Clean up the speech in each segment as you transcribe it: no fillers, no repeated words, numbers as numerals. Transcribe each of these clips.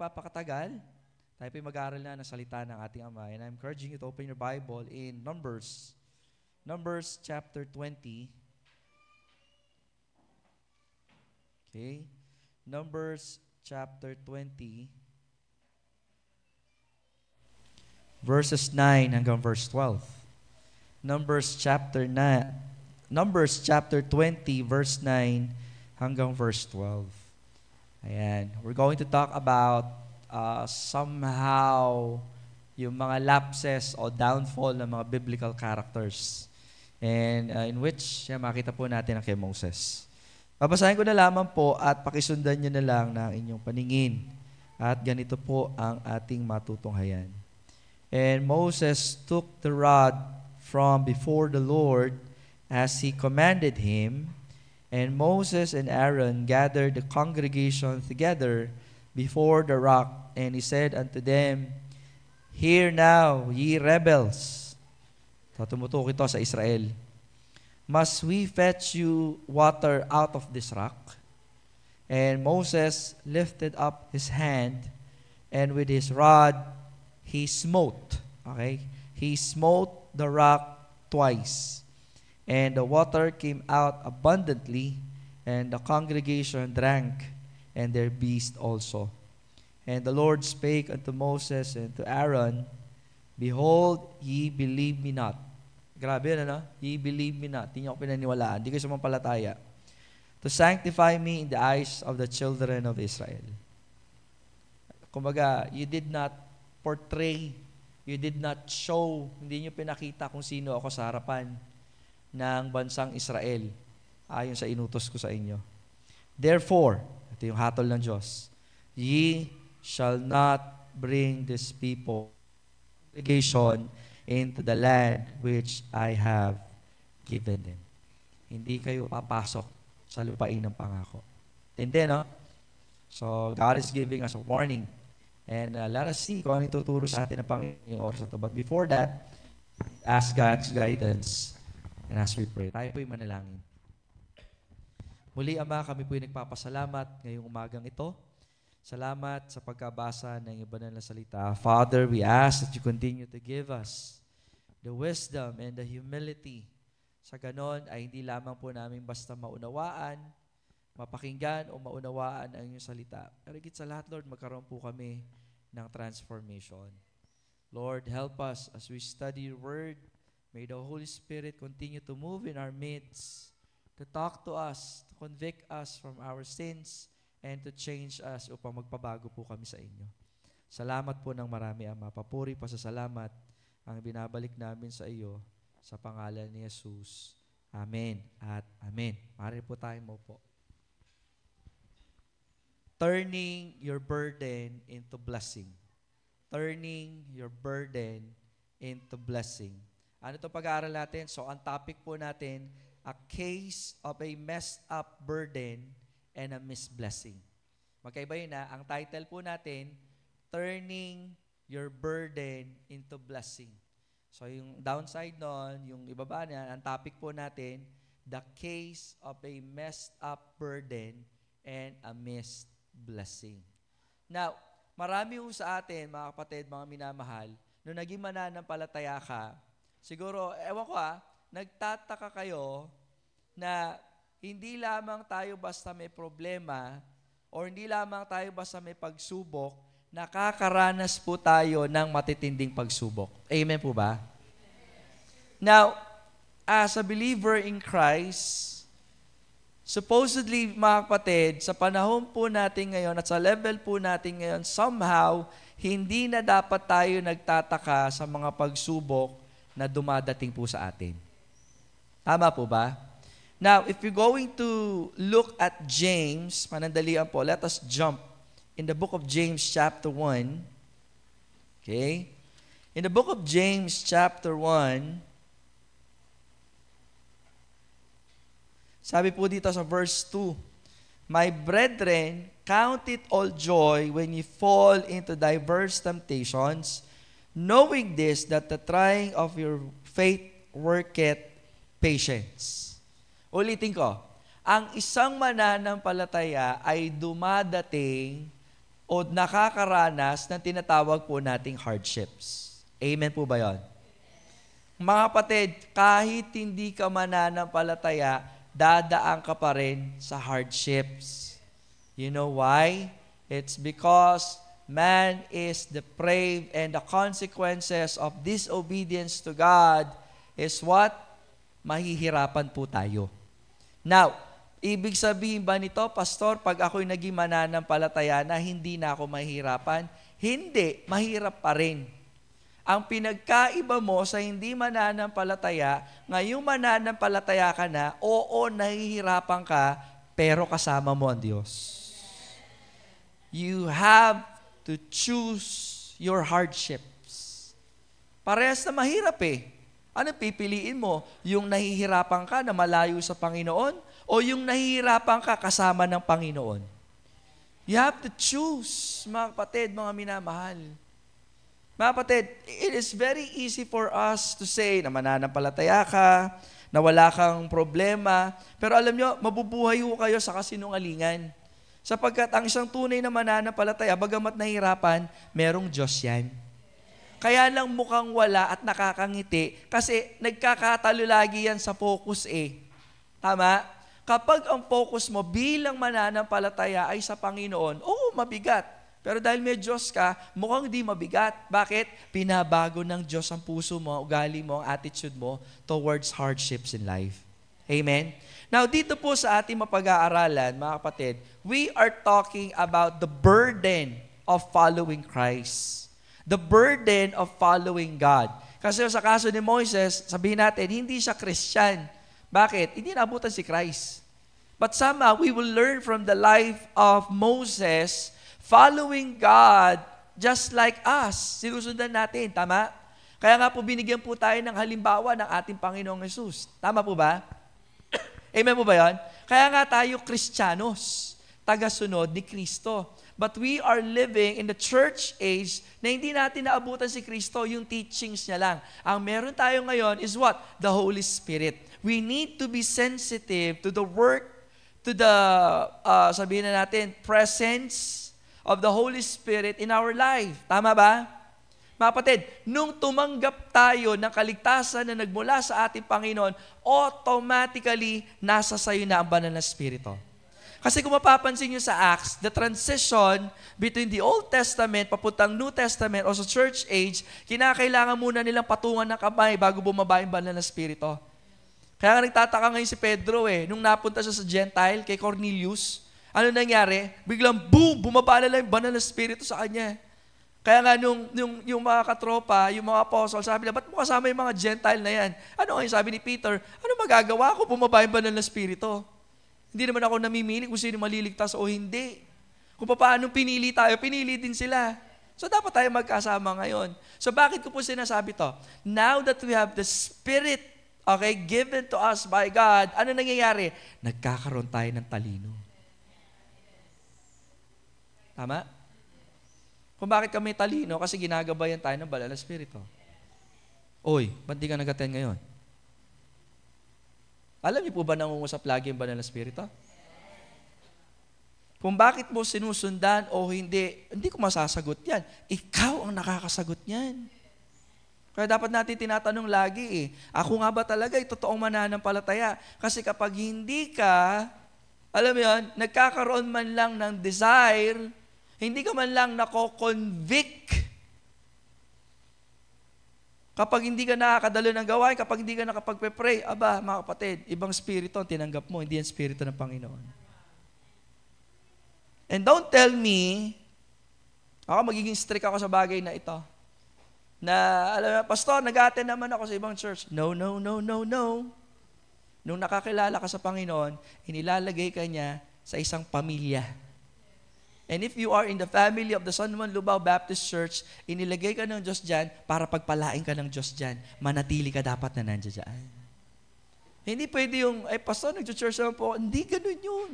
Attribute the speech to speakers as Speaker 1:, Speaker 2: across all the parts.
Speaker 1: nagpapakatagal, tayo po'y mag-aaral na ng salita ng ating Ama. And I'm encouraging you to open your Bible in Numbers chapter 20. Okay? Numbers chapter 20, verses 9 hanggang verse 12. Numbers chapter 20, verse 9 hanggang verse 12. Ayan. We're going to talk about somehow yung mga lapses o downfall ng mga biblical characters. And in which, makita po natin ang kay Moses. Babasahin ko na lamang po at pakisundan nyo na lang ng inyong paningin. At ganito po ang ating matutunghayan. And Moses took the rod from before the Lord as he commanded him, and Moses and Aaron gathered the congregation together before the rock, and he said unto them, Hear now, ye rebels. Tumutukoy ito sa Israel. Must we fetch you water out of this rock? And Moses lifted up his hand, and with his rod he smote. Okay? He smote the rock twice. And the water came out abundantly, and the congregation drank, and their beast also. And the Lord spake unto Moses and to Aaron, Behold, ye believe me not. Grabe yun, ano? Ye believe me not. Hindi niyo ako pinaniwalaan. Hindi kayo sumampalataya. To sanctify me in the eyes of the children of Israel. Kumbaga, you did not portray, you did not show, hindi niyo pinakita kung sino ako sa harapan ng bansang Israel ayon sa inutos ko sa inyo. Therefore, ito yung hatol ng Diyos, ye shall not bring this people congregation into the land which I have given them. Hindi kayo papasok sa lupain ng pangako. Hindi, no? So, God is giving us a warning. And let us see kung ano ituturo sa atin ng Panginoon oras na ito. But before that, ask God's guidance. And as we pray, tayo po'y manalangin. Muli, Ama, kami po'y nagpapasalamat ngayong umagang ito. Salamat sa pagkabasa ng iba na salita. Father, we ask that you continue to give us the wisdom and the humility. Sa ganon ay hindi lamang po namin basta maunawaan, mapakinggan o maunawaan ang inyong salita. Pero higit sa lahat, Lord, magkaroon po kami ng transformation. Lord, help us as we study your word. May the Holy Spirit continue to move in our midst, to talk to us, to convict us from our sins, and to change us upang magpabago po kami sa inyo. Salamat po ng marami, Ama. Papuri pa sa salamat ang binabalik namin sa iyo sa pangalan ni Jesus. Amen at amen. Maaari po tayong maupo. Turning your burden into blessing. Turning your burden into blessing. Ano ito pag-aaral natin? So, ang topic po natin, a case of a messed up burden and a missed blessing. Magkaiba yun na. Ang title po natin, Turning Your Burden into Blessing. So, yung downside nun, yung ibaba niya, ang topic po natin, the case of a messed up burden and a missed blessing. Now, marami po sa atin, mga kapatid, mga minamahal, nung naging mananampalataya ka, siguro, ewan ko nagtataka kayo na hindi lamang tayo basta may problema o hindi lamang tayo basta may pagsubok, nakakaranas po tayo ng matitinding pagsubok. Amen po ba? Now, as a believer in Christ, supposedly, mga kapatid, sa panahon po natin ngayon at sa level po natin ngayon, somehow, hindi na dapat tayo nagtataka sa mga pagsubok na dumadating po sa atin. Tama po ba? Now, if you're going to look at James, panandalian po, let us jump in the book of James chapter 1. Okay? In the book of James chapter 1, sabi po dito sa verse 2, My brethren, count it all joy when you fall into diverse temptations, knowing this, that the trying of your faith worketh patience. Ulitin ko, ang isang mananampalataya ay dumadating o nakakaranas ng tinatawag po nating hardships. Amen po ba yun? Mga kapatid, kahit hindi ka mananampalataya, dadaan ka pa rin sa hardships. You know why? It's because man is depraved and the consequences of disobedience to God is what? Mahihirapan po tayo. Now, ibig sabihin ba nito, Pastor, pag ako'y naging mananampalataya na hindi na ako mahihirapan? Hindi, mahirap pa rin. Ang pinagkaiba mo sa hindi mananampalataya, ngayong mananampalataya ka na, oo, nahihirapan ka, pero kasama mo ang Diyos. You have to choose your hardships. Parehas na mahirap eh. Ano pipiliin mo? Yung nahihirapan ka na malayo sa Panginoon o yung nahihirapan ka kasama ng Panginoon? You have to choose, mga kapatid, mga minamahal. Mga kapatid, it is very easy for us to say na mananampalataya ka, na wala kang problema, pero alam nyo, mabubuhay ho kayo sa kasinungalingan. Sapagkat ang isang tunay na mananampalataya, bagamat nahirapan, merong Diyos yan. Kaya lang mukhang wala at nakakangiti kasi nagkakatalo lagi yan sa focus eh. Tama? Kapag ang focus mo bilang mananampalataya ay sa Panginoon, oo, mabigat. Pero dahil may Diyos ka, mukhang di mabigat. Bakit? Pinabago ng Diyos ang puso mo, ugali mo, ang attitude mo towards hardships in life. Amen? Now, dito po sa ating mapag-aaralan, mga kapatid, we are talking about the burden of following Christ. The burden of following God. Kasi sa kaso ni Moises, sabihin natin, hindi siya Christian. Bakit? Hindi naabutan si Christ. But somehow, we will learn from the life of Moses, following God just like us. Sinusundan natin, tama? Kaya nga po binigyan po tayo ng halimbawa ng ating Panginoong Hesus. Tama po ba? Amen po ba yan? Kaya nga tayo Kristiyanos, tagasunod ni Kristo. But we are living in the church age na hindi natin naabutan si Kristo, yung teachings niya lang. Ang meron tayo ngayon is what? The Holy Spirit. We need to be sensitive to the work, to the, sabihin na natin, presence of the Holy Spirit in our life. Tama ba? Mga kapatid, nung tumanggap tayo ng kaligtasan na nagmula sa ating Panginoon, automatically, nasa sayo na ang banal na Espiritu. Kasi kung mapapansin nyo sa Acts, the transition between the Old Testament papuntang New Testament o sa church age, kinakailangan muna nilang patungan ng kamay bago bumaba yung banal na Espiritu. Kaya nga nagtataka ngayon si Pedro nung napunta siya sa Gentile, kay Cornelius, ano nangyari? Biglang boom, bumaba na lang yung banal na Espiritu sa kanya. Kaya nga yung mga katropa, yung mga apostle, sabi nila, ba't mo kasama yung mga Gentile na yan? Ano ngayon sabi ni Peter? Ano magagawa ko? Bumaba yung banal na Espiritu. Hindi naman ako namimili kung sino maliligtas o hindi. Kung paano pinili tayo, pinili din sila. So dapat tayo magkasama ngayon. So bakit ko po sinasabi to? Now that we have the Spirit, given to us by God, ano nangyayari? Nagkakaroon tayo ng talino. Tama? Kung bakit kami talino? Kasi ginagabayan tayo ng banal na Espiritu. Oy, ba't di ka nag-attend ngayon? Alam niyo po ba nangungusap lagi ang banal na Espiritu? Kung bakit mo sinusundan o hindi ko masasagot yan. Ikaw ang nakakasagot yan. Kaya dapat natin tinatanong lagi ako nga ba talaga totoong mananampalataya? Kasi kapag hindi ka, alam mo yun, nagkakaroon man lang ng desire, hindi ka man lang nako-convict. Kapag hindi ka nakakadalo ng gawain, kapag hindi ka nakapagpe-pray, mga kapatid, ibang spirito ang tinanggap mo, hindi ang spirito ng Panginoon. And don't tell me, magiging strict ako sa bagay na ito. Na, alam mo, Pastor, nag-attend naman ako sa ibang church. No. Nung nakakilala ka sa Panginoon, inilalagay ka niya sa isang pamilya. And if you are in the family of the San Juan Lubao Baptist Church, inilagay ka ng Diyos dyan para pagpalain ka ng Diyos dyan. Manatili ka dapat na nandiyan dyan. Hindi pwede yung, Pastor, nag-church naman po. Hindi ganun yun.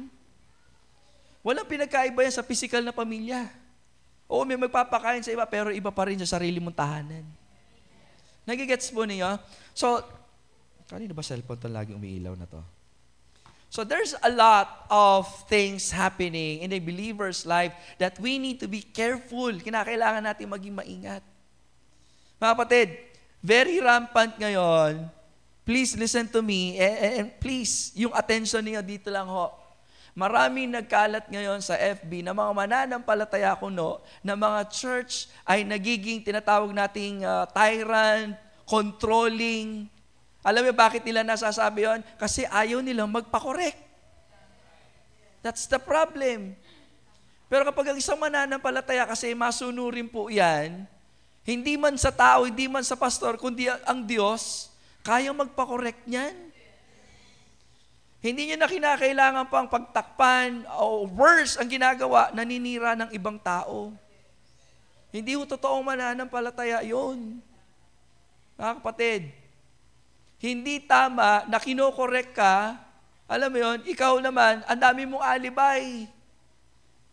Speaker 1: Walang pinagkaiba yan sa physical na pamilya. Oo, may magpapakain sa iba, pero iba pa rin sa sarili mong tahanan. Nagigets po niyo? So, kanina ba cellphone to lagi umiilaw na to? So there's a lot of things happening in a believer's life that we need to be careful. Kinakailangan natin maging maingat. Mga kapatid, very rampant ngayon. Please listen to me and please, yung attention niyo dito lang ho. Maraming nagkalat ngayon sa FB na mga mananampalataya kuno na mga church ay nagiging tinatawag nating tyrant, controlling. Alam mo bakit nila nasasabi yon? Kasi ayaw nilang magpa-correct. That's the problem. Pero kapag ang isang mananampalataya, kasi masunurin po yan, hindi man sa tao, hindi man sa pastor, kundi ang Diyos, kayang magpa-correct niyan. Hindi niya na kinakailangan pang pagtakpan o worse ang ginagawa, naninira ng ibang tao. Hindi ho totoong mananampalataya yun. Mga kapatid, hindi tama na kinokorek ka, alam mo yun, ikaw naman, ang dami mong alibay.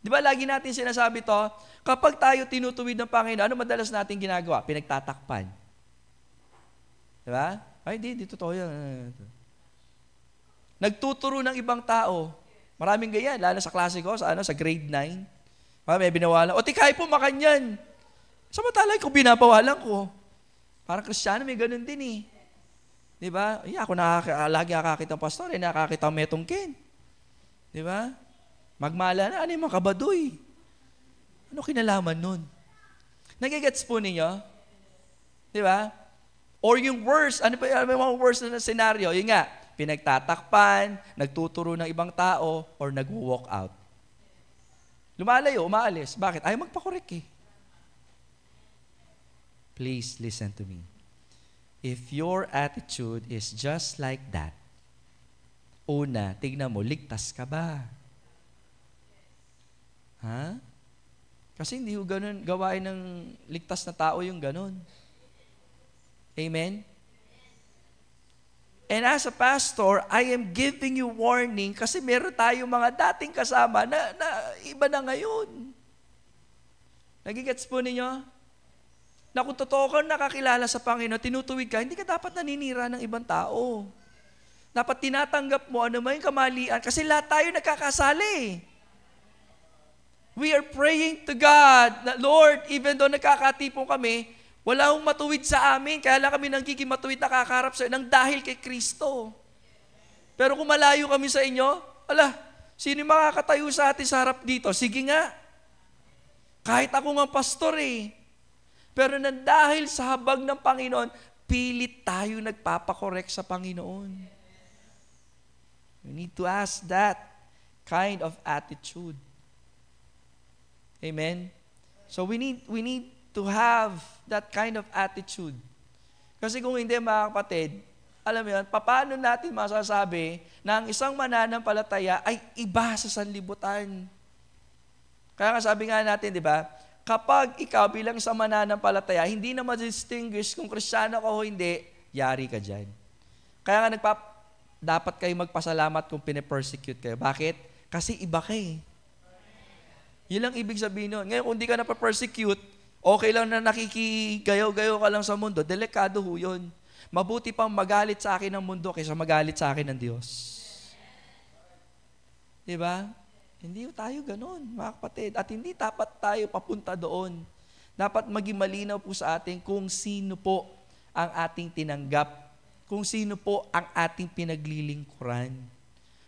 Speaker 1: Di ba lagi natin sinasabi to? Kapag tayo tinutuwid ng Panginoon, ano madalas natin ginagawa? Pinagtatakpan. Di ba? Ay, di totoo yan. Nagtuturo ng ibang tao. Maraming ganyan, lalo sa klase ko, sa grade 9. May binawalan. O tikay po makanyan. Samantalay ko, binabawalan ko. Parang Kristiyano, may ganun din eh. Di ba? Ako lagi nakakita ng pastor, nakakita ng metongkin. Di ba? Magmala na, ano yung mga kabaduy? Ano kinalaman nun? Nagigets po ninyo? Di ba? Or yung worst, ano yung mga worst na scenario? Yung nga, pinagtatakpan, nagtuturo ng ibang tao, or nag-walk out. Lumalayo, umaalis. Bakit? Ayaw magpakorek eh. Please listen to me. If your attitude is just like that, una, tignan mo, ligtas ka ba? Ha? Kasi hindi yung ganun, gawain ng ligtas na tao yung ganun. Amen? And as a pastor, I am giving you warning kasi meron tayong mga dating kasama na iba na ngayon. Nagigets po ninyo? Na kung totoo kang nakakilala sa Panginoon, tinutuwid ka, hindi ka dapat naninira ng ibang tao. Dapat tinatanggap mo ano may kamalian kasi lahat tayo nagkakasali. We are praying to God na, Lord, even though nagkakatipong kami, wala akong matuwid sa amin, kaya lang kami nagiging matuwid na kakaharap sa inyo nang dahil kay Kristo. Pero kung malayo kami sa inyo, sino yung makakatayo sa atin sa harap dito? Sige nga. Kahit ako nga pastor eh. Pero nang dahil sa habag ng Panginoon, pilit tayo nagpapakorek sa Panginoon. We need to ask that kind of attitude. Amen? So we need to have that kind of attitude. Kasi kung hindi, mga kapatid, alam mo yun, paano natin masasabi na ang isang mananampalataya ay iba sa sanlibutan? Kaya nga sabi nga natin, di ba, kapag ikaw bilang isang mananampalataya, hindi na ma-distinguish kung Kristiyano ka o hindi, yari ka dyan. Kaya nga dapat kayo magpasalamat kung pine-persecute kayo. Bakit? Kasi iba ka eh. Yun lang ibig sabihin nun. Ngayon, kung di ka na-persecute, okay lang na nakikigayaw-gayaw ka lang sa mundo, delikado ho yun. Mabuti pang magalit sa akin ng mundo kaysa magalit sa akin ng Diyos. Diba? Hindi tayo ganun, mga kapatid. At hindi dapat tayo papunta doon. Dapat maging malinaw po sa atin kung sino po ang ating tinanggap, kung sino po ang ating pinaglilingkuran.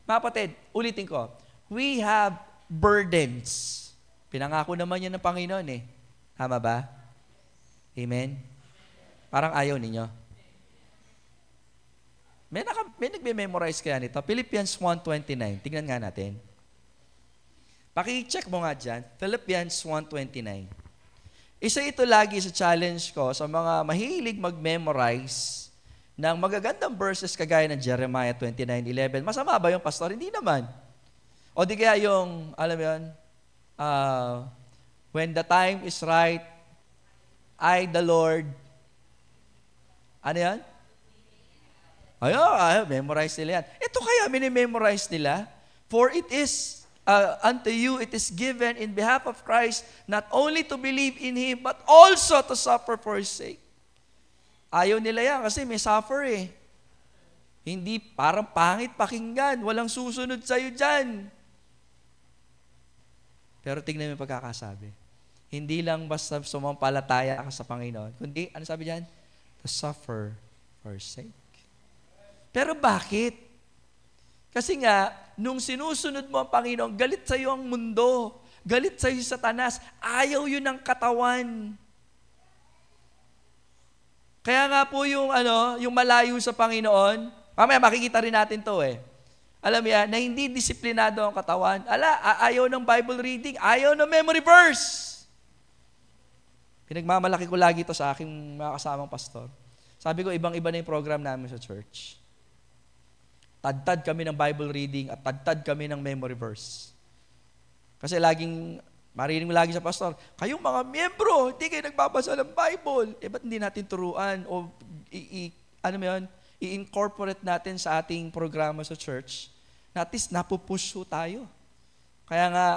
Speaker 1: Mga kapatid, ulitin ko, we have burdens. Pinangako naman yan ng Panginoon eh. Tama ba? Amen? Parang ayaw ninyo. May nagme-memorize kaya nito. Philippians 1:29. Tingnan nga natin. Paki-check mo nga dyan. Philippians 1:29. Isa ito lagi sa challenge ko sa mga mahilig mag-memorize ng magagandang verses kagaya ng Jeremiah 29:11. Masama ba yung pastor? Hindi naman. O di kaya yung, alam mo yun, when the time is right, I, the Lord, ano yan? Ayun, memorize nila yan. Ito kaya minimemorize nila? For it is, unto you, it is given in behalf of Christ, not only to believe in Him, but also to suffer for His sake. Ayaw nila yan kasi may suffer eh. Hindi, parang pangit pakinggan. Walang susunod sa'yo dyan. Pero tingnan mo yung pagkakasabi. Hindi lang basta sumampalataya ka sa Panginoon, kundi, ano sabi dyan? To suffer for sake. Pero bakit? Kasi nga, nung sinusunod mo ang Panginoon, galit sa'yo ang mundo. Galit sa'yo si Satanas. Ayaw yun ng katawan. Kaya nga po yung malayo sa Panginoon, mamaya makikita rin natin to Alam mo yan, na hindi disiplinado ang katawan. Ayaw ng Bible reading, ayaw ng memory verse. Pinagmamalaki ko lagi ito sa aking mga kasamang pastor. Sabi ko, ibang-iba na yung program namin sa church. Tad-tad kami ng Bible reading at tad-tad kami ng memory verse. Kasi marinig mo lagi sa pastor, kayong mga miyembro, hindi kayo nagbabasa ng Bible. Ba't hindi natin turuan o i-incorporate natin sa ating programa sa church na at least napupush tayo. Kaya nga,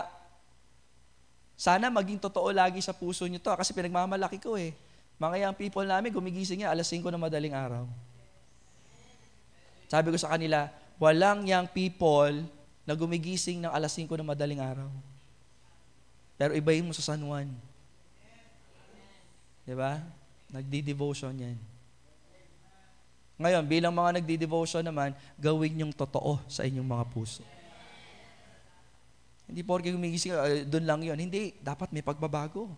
Speaker 1: sana maging totoo lagi sa puso nyo to kasi pinagmamalaki ko Mga young people namin, gumigising alas 5 ng madaling araw. Sabi ko sa kanila, walang young people na gumigising ng alas 5 ng madaling araw. Pero ibahin mo sa San Juan. Diba? Nagdi-devotion yan. Ngayon, bilang mga nagdi-devotion naman, gawin yung totoo sa inyong mga puso. Hindi porke gumigising, doon lang yon. Hindi, dapat may pagbabago.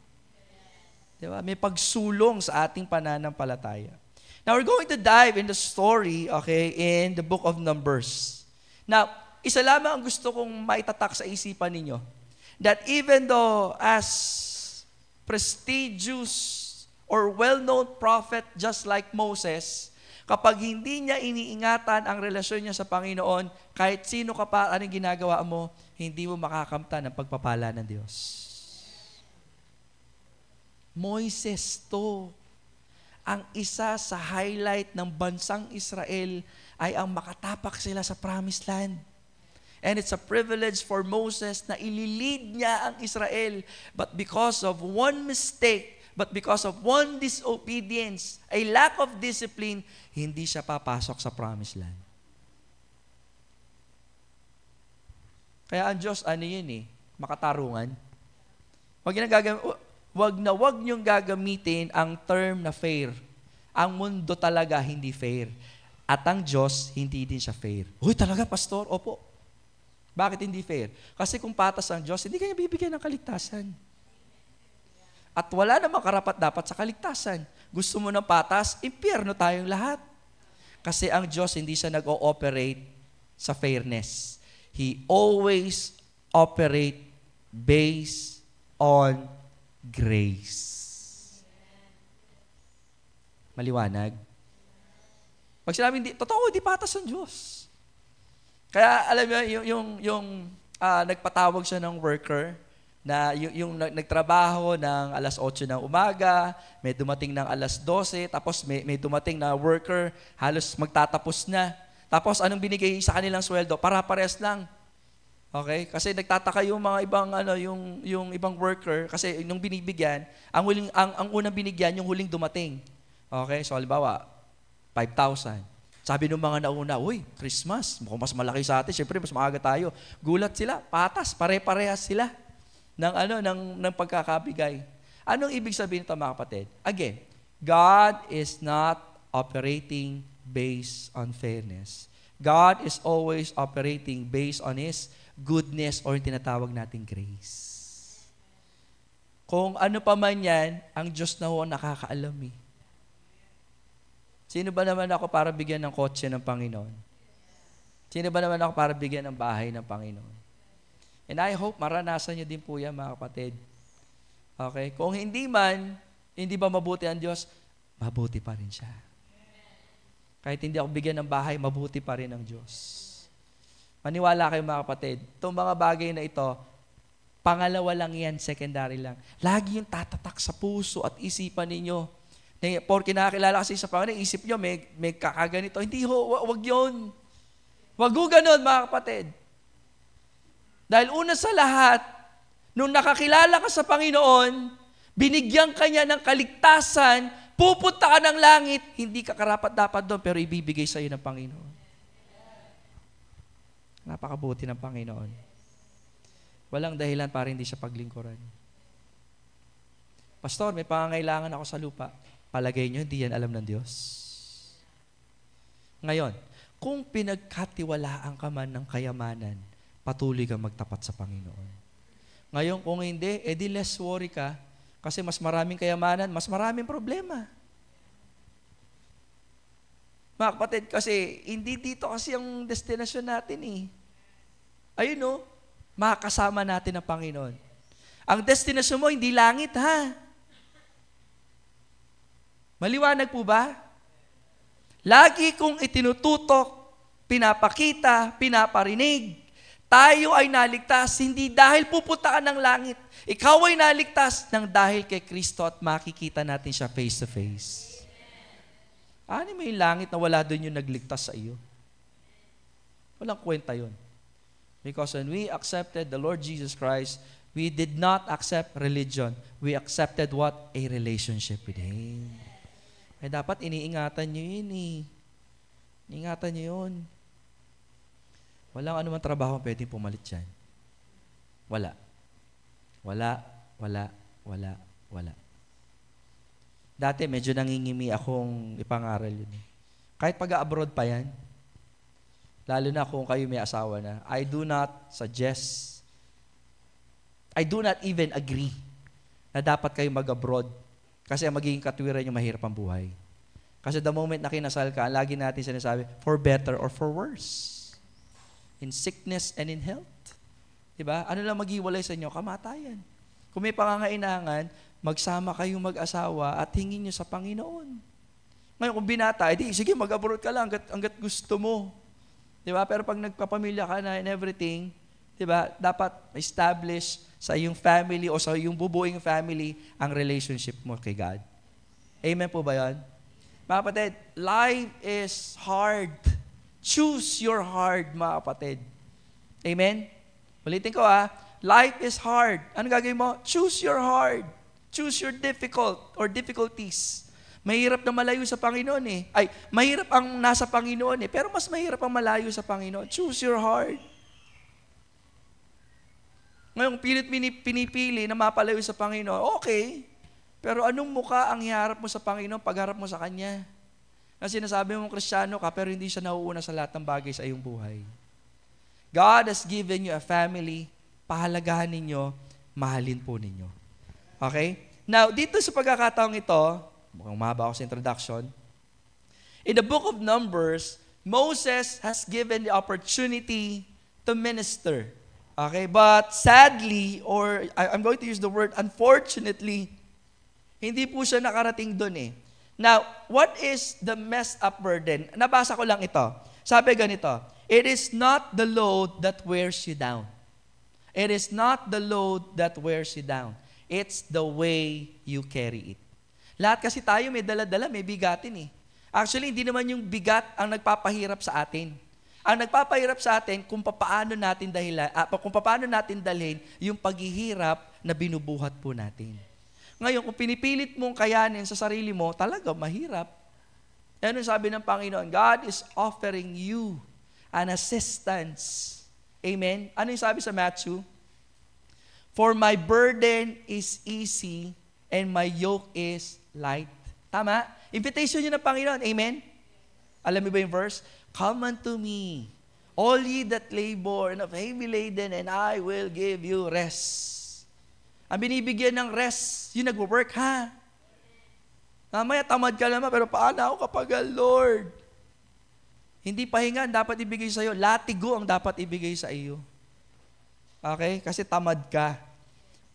Speaker 1: Diba? May pagsulong sa ating pananampalataya. Now, we're going to dive in the story, in the book of Numbers. Now, isa lamang ang gusto kong maitatak sa isipan ninyo. That even though as prestigious or well-known prophet just like Moses, kapag hindi niya iniingatan ang relasyon niya sa Panginoon, kahit sino ka pa, anong ginagawa mo, hindi mo makakamta ng pagpapala ng Diyos. Moises to. Ang isa sa highlight ng bansang Israel ay ang makatapak sila sa promised land. And it's a privilege for Moses na ililid niya ang Israel. But because of one mistake, but because of one disobedience, a lack of discipline, hindi siya papasok sa promised land. Kaya ang Diyos, makatarungan. Wag niyong gagamitin ang term na fair. Ang mundo talaga hindi fair. At ang Diyos, hindi din siya fair. Uy, talaga, pastor? Opo. Bakit hindi fair? Kasi kung patas ang Diyos, hindi kanya bibigyan ng kaligtasan. At wala namang karapat-dapat sa kaligtasan. Gusto mo ng patas, impyerno tayong lahat. Kasi ang Diyos, hindi siya nag-ooperate sa fairness. He always operate based on grace. Maliwanag? Pag sinabi, totoo, hindi patas ang Diyos. Kaya alam mo, yung nagpatawag siya ng worker, na yung nagtrabaho ng alas 8 ng umaga, may dumating ng alas 12, tapos may dumating na worker, halos magtatapos na. Tapos anong binigay sa kanilang sweldo? Para-pares lang. Okay? Kasi nagtataka yung mga ibang yung ibang worker kasi nung binibigyan, ang unang binigyan yung huling dumating. Okay? So halimbawa, 5,000. Sabi ng mga nauna, uy, Christmas, mukhang mas malaki sa atin. Siyempre, mas maaga tayo. Gulat sila, patas, pare-parehas sila ng pagkakabigay. Anong ibig sabihin ito, mga kapatid? Again, God is not operating based on fairness. God is always operating based on His goodness or yung tinatawag nating grace. Kung ano pa man yan, ang Diyos na ho nakakaalam Sino ba naman ako para bigyan ng kotse ng Panginoon? Sino ba naman ako para bigyan ng bahay ng Panginoon? And I hope maranasan niyo din po yan, mga kapatid. Okay? Kung hindi ba mabuti ang Diyos? Mabuti pa rin siya. Kahit hindi ako bigyan ng bahay, mabuti pa rin ang Diyos. Maniwala kayo, mga kapatid. Itong mga bagay na ito, pangalawa lang yan, secondary lang. Lagi yung tatatak sa puso at isipan ninyo. Porque nakakilala kasi sa Panginoon, isip nyo, may kakaganito. Hindi wag yun. Wag ho ganun, mga kapatid. Dahil una sa lahat, nung nakakilala ka sa Panginoon, binigyan ka niya ng kaligtasan, pupunta ka ng langit, hindi ka karapat-dapat doon, pero ibibigay sa iyo ng Panginoon. Napakabuti ng Panginoon. Walang dahilan para hindi siya paglingkuran. Pastor, may pangangailangan ako sa lupa. Palagay nyo, hindi yan alam ng Diyos. Ngayon, kung pinagkatiwalaan ka man ng kayamanan, patuloy kang magtapat sa Panginoon. Ngayon, kung hindi, edi less worry ka, kasi mas maraming kayamanan, mas maraming problema. Mga kapatid, kasi hindi dito kasi ang destinasyon natin eh. Ayun o, makakasama natin ang Panginoon. Ang destinasyon mo, hindi langit ha. Maliwanag po ba? Lagi kong itinututok, pinapakita, pinaparinig, tayo ay naligtas, hindi dahil pupunta ka ng langit. Ikaw ay naligtas ng dahil kay Kristo at makikita natin siya face to face. Ano may langit na wala doon yung nagligtas sa iyo? Walang kwenta yun. Because when we accepted the Lord Jesus Christ, we did not accept religion. We accepted what? A relationship with Him. Eh dapat iniingatan nyo yun eh. Iniingatan nyo yun. Walang anumang trabaho ang pwedeng pumalit dyan. Wala. Wala, wala, wala, wala. Dati medyo nangingimi akong ipangaral yun. Kahit pag-abroad pa yan, lalo na kung kayo may asawa na, I do not suggest, I do not even agree na dapat kayo mag-abroad kasi ang magiging katwiran yung mahirap ang buhay. Kasi the moment na kinasal ka, lagi natin sinasabi, for better or for worse. In sickness and in health. Diba? Ano lang maghiwalay sa inyo? Kamatayan. Kung may pangangailangan, magsama kayong mag-asawa at hingin nyo sa Panginoon. Ngayon, kung binata, edi, sige, mag-abroad ka lang hanggat gusto mo. Diba? Pero pag nagpapamilya ka na and everything, diba, dapat establish sa iyong family o sa iyong bubuing family ang relationship mo kay God. Amen po ba yan? Mga kapatid, life is hard. Choose your hard, mga kapatid. Amen? Ulitin ko life is hard. Ano gagawin mo? Choose your hard. Choose your difficult or difficulties. Mahirap na malayo sa Panginoon eh. Ay, mahirap ang nasa Panginoon eh. Pero mas mahirap ang malayo sa Panginoon. Choose your hard. Ngayon, pinipili na mapalayo sa Panginoon, okay. Pero anong mukha ang iharap mo sa Panginoon pagharap mo sa Kanya? Kasi sinasabi mong Kristiyano ka, pero hindi siya nauuna sa lahat ng bagay sa iyong buhay. God has given you a family, pahalagahan ninyo, mahalin po ninyo. Okay? Now, dito sa pagkakataong ito, mukhang mahaba ako sa introduction, in the book of Numbers, Moses has given the opportunity to minister. Okay? But sadly, or I'm going to use the word unfortunately, hindi po siya nakarating doon eh. Now, what is the messed up burden? Nabasa ko lang ito. Sabi ganito, it is not the load that wears you down. It is not the load that wears you down. It's the way you carry it. Lahat kasi tayo may dala-dala, may bigatin eh. Actually, hindi naman yung bigat ang nagpapahirap sa atin. Ang nagpapahirap sa atin kung paano natin dalhin yung paghihirap na binubuhat po natin. Ngayon, kung pinipilit mong kayanin sa sarili mo, talaga mahirap. Ano sabi ng Panginoon? God is offering you an assistance. Amen? Ano yung sabi sa Matthew? For my burden is easy and my yoke is light. Tama? Invitation yun ng Panginoon. Amen? Alam mo ba yung verse? Come unto me, all ye that labor and are heavy laden, and I will give you rest. Ang binibigyan ng rest, yung nag-work ha. Mamaya tamad ka naman, pero paano ako kapag Lord? Hindi pahinga ang dapat ibigay sa iyo. Latigo ang dapat ibigay sa iyo. Okay? Kasi tamad ka.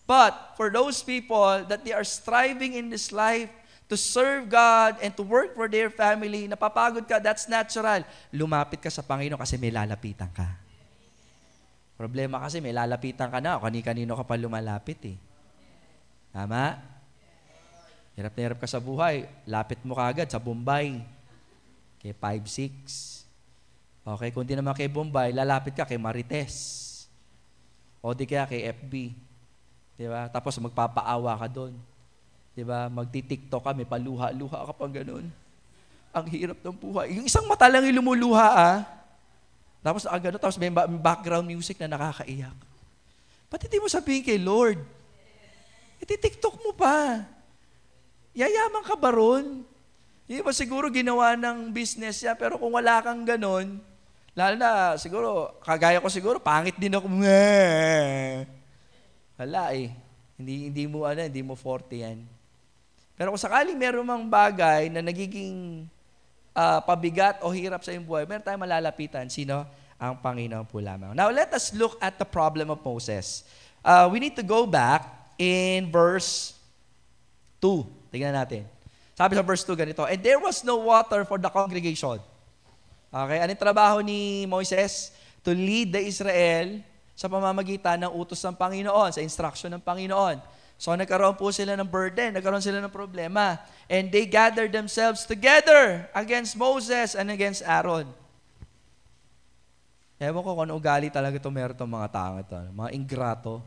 Speaker 1: But for those people that they are striving in this life to serve God and to work for their family, napapagod ka, that's natural. Lumapit ka sa Panginoon kasi may lalapitan ka. Problema kasi may lalapitan ka na, kani-kanino ka pa lumalapit eh. Tama? Hirap na hirap ka sa buhay, lapit mo kaagad sa Bombay. Kay 5-6. Okay, kung di naman kay Bombay, lalapit ka kay Marites. O di kaya kay FB. Diba? Tapos magpapaawa ka doon. Diba? Magti-TikTok ka, may paluha-luha ka pang ganun. Ang hirap ng buhay. Yung isang mata lang yung lumuluha Tapos may background music na nakakaiyak. Ba't hindi mo sabihin kay Lord? TikTok mo pa. Yayaman ka ba ron? Hindi ba siguro ginawa ng business niya, pero kung wala kang ganon, lalo na siguro, kagaya ko siguro, pangit din ako. Wala eh. Hindi mo forte yan. Pero kung sakaling meron mang bagay na nagiging pabigat o hirap sa iyong buhay, meron tayong malalapitan. Sino? Ang Panginoon po lamang. Now, let us look at the problem of Moses. We need to go back in verse 2. Tingnan natin. Sabi sa verse 2 ganito, and there was no water for the congregation. Okay, anong trabaho ni Moises? To lead the Israel sa pamamagitan ng utos ng Panginoon, sa instruction ng Panginoon. So nagkaroon po sila ng burden, nagkaroon sila ng problema. And they gathered themselves together against Moses and against Aaron. Ewan ko kung ano ugali talaga ito meron itong mga tao ito. Mga ingrato.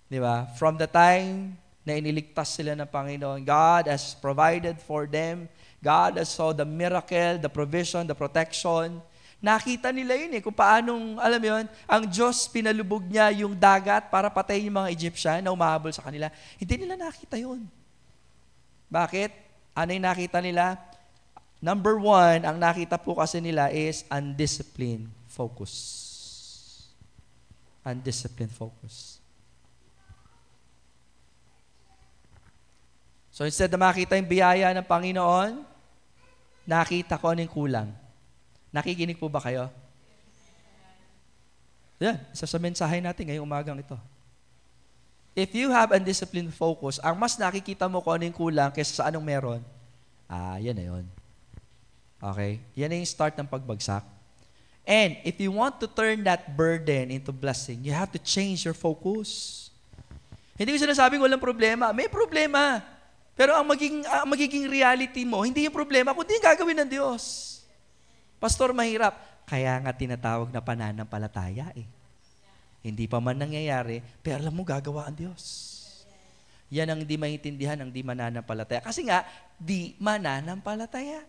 Speaker 1: Di ba? From the time na iniligtas sila ng Panginoon, God has provided for them. God has saw the miracle, the provision, the protection. Nakita nila yun kung paanong, alam yun, ang Diyos pinalubog niya yung dagat para patayin yung mga Egyptian na umahabol sa kanila. Hindi nila nakita yun. Bakit? Ano yung nakita nila? Number 1, ang nakita po kasi nila is undisciplined focus. Undisciplined focus. So instead na makita yung biyaya ng Panginoon, nakita ko ano yung kulang. Nakikinig po ba kayo? Yan, isa sa mensahe natin ngayong umagang ito. If you have undisciplined focus, ang mas nakikita mo kung ano yung kulang kaysa sa anong meron, yan na yun. Okay? Yan na yung start ng pagbagsak. And if you want to turn that burden into blessing, you have to change your focus. Hindi ko sinasabing walang problema. May problema. Pero ang magiging reality mo, hindi yung problema, kundi yung gagawin ng Diyos. Pastor, mahirap. Kaya nga tinatawag na pananampalataya eh. Hindi pa man nangyayari, pero alam mo, gagawa ang Diyos. Yan ang di maintindihan, ang di mananampalataya. Kasi nga, di mananampalataya.